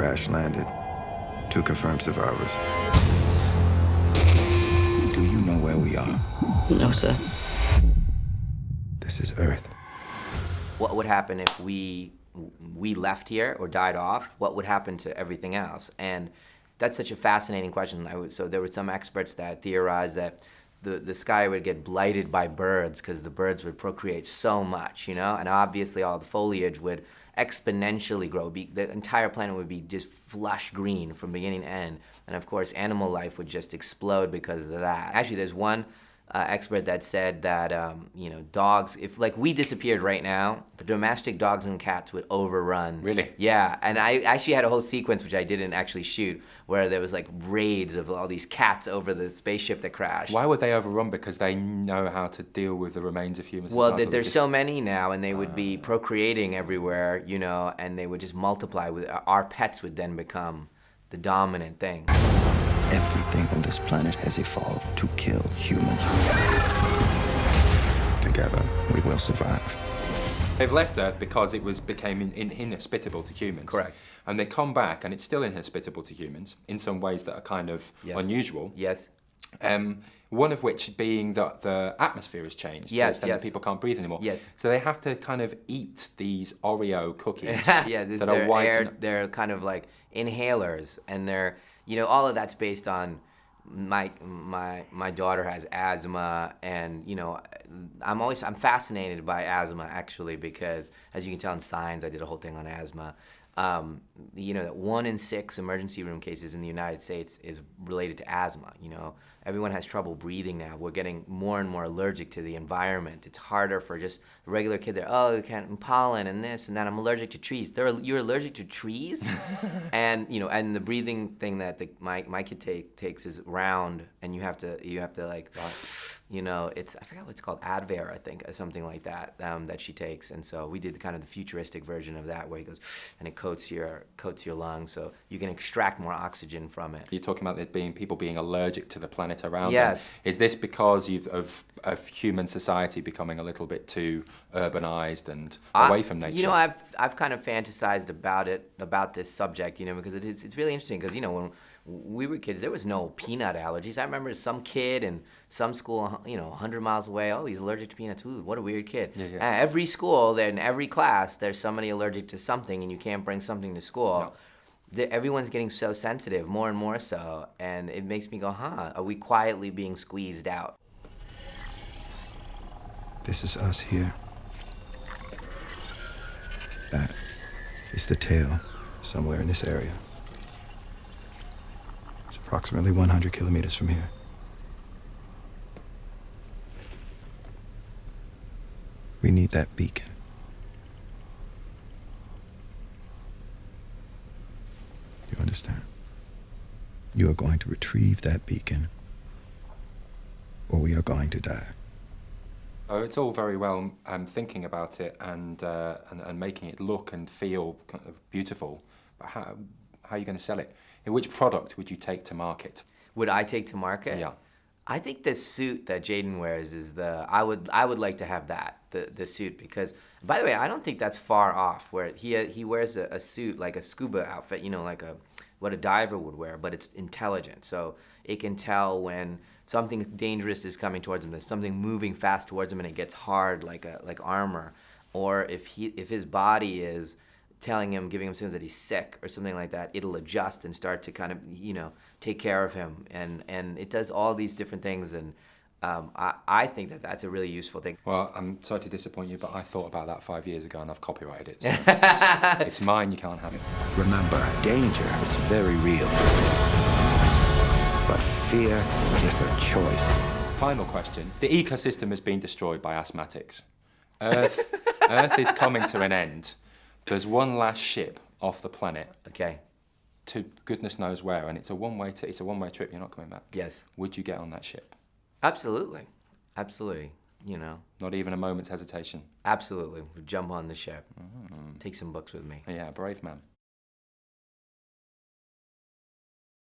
crash landed. 2 confirmed survivors. Do you know where we are? No, sir. This is Earth. What would happen if we left here or died off? What would happen to everything else? And that's such a fascinating question. So there were some experts that theorized that the sky would get blighted by birds because the birds would procreate so much, you know? And obviously all the foliage would exponentially grow. The entire planet would be just flush green from beginning to end. And of course, animal life would just explode because of that. Actually, there's one expert that said that, dogs, if like we disappeared right now, the domestic dogs and cats would overrun. Really? Yeah, and I actually had a whole sequence, which I didn't actually shoot, where there was like raids of all these cats over the spaceship that crashed. Why would they overrun? Because they know how to deal with the remains of humans. Well, there's so many now, and they would be procreating everywhere, and they would just multiply. Our pets would then become the dominant thing. Everything on this planet has evolved to kill humans. Together, we will survive. They've left Earth because it became inhospitable to humans. Correct. And they come back, and it's still inhospitable to humans in some ways that are kind of unusual. Yes. One of which being that the atmosphere has changed. Yes, that people can't breathe anymore. Yes. So they have to kind of eat these Oreo cookies Yeah, that are white. they're kind of like inhalers, and they're, all of that's based on my daughter has asthma, and I'm fascinated by asthma actually, because as you can tell in Signs, I did a whole thing on asthma. That 1 in 6 emergency room cases in the United States is related to asthma. Everyone has trouble breathing now. We're getting more and more allergic to the environment. It's harder for just a regular kid. You can't pollen and this and that. I'm allergic to trees. You're allergic to trees, and and the breathing thing that my kid takes is round, and you have to like. It's, I forgot what it's called, Advair, I think, or something like that, that she takes. And so we did kind of the futuristic version of that, where he goes and it coats your lungs, so you can extract more oxygen from it. You're talking about it being people being allergic to the planet around Yes. them. Is this because of human society becoming a little bit too urbanized and away from nature? I've kind of fantasized about this subject, because it's really interesting, because when we were kids, there was no peanut allergies. I remember some kid in some school, 100 miles away, he's allergic to peanuts. Ooh, what a weird kid. Yeah. Every school, in every class, there's somebody allergic to something, and you can't bring something to school. Yeah. Everyone's getting so sensitive, more and more so, and it makes me go, are we quietly being squeezed out? This is us here. That is the tail, somewhere in this area. It's approximately 100 kilometers from here. We need that beacon. You understand? You are going to retrieve that beacon, or we are going to die. Oh, it's all very well thinking about it and making it look and feel kind of beautiful, but how are you going to sell it? Which product would you take to market? Would I take to market? Yeah. I think the suit that Jaden wears is I would like to have the suit, because, by the way, I don't think that's far off, where he wears a suit like a scuba outfit, like what a diver would wear, but it's intelligent, so it can tell when something dangerous is coming towards him, there's something moving fast towards him, and it gets hard like armor, or if his body is telling him, giving him signs that he's sick or something like that, it'll adjust and start to kind of, take care of him. And it does all these different things, and I think that's a really useful thing. Well, I'm sorry to disappoint you, but I thought about that 5 years ago and I've copyrighted it. So it's mine, you can't have it. Remember, danger is very real. But fear is a choice. Final question. The ecosystem has been destroyed by asthmatics. Earth is coming to an end. There's one last ship off the planet. Okay. To goodness knows where, and it's a one-way trip. You're not coming back. Yes. Would you get on that ship? Absolutely. Not even a moment's hesitation. Absolutely. Jump on the ship. Take some books with me. Yeah, brave man.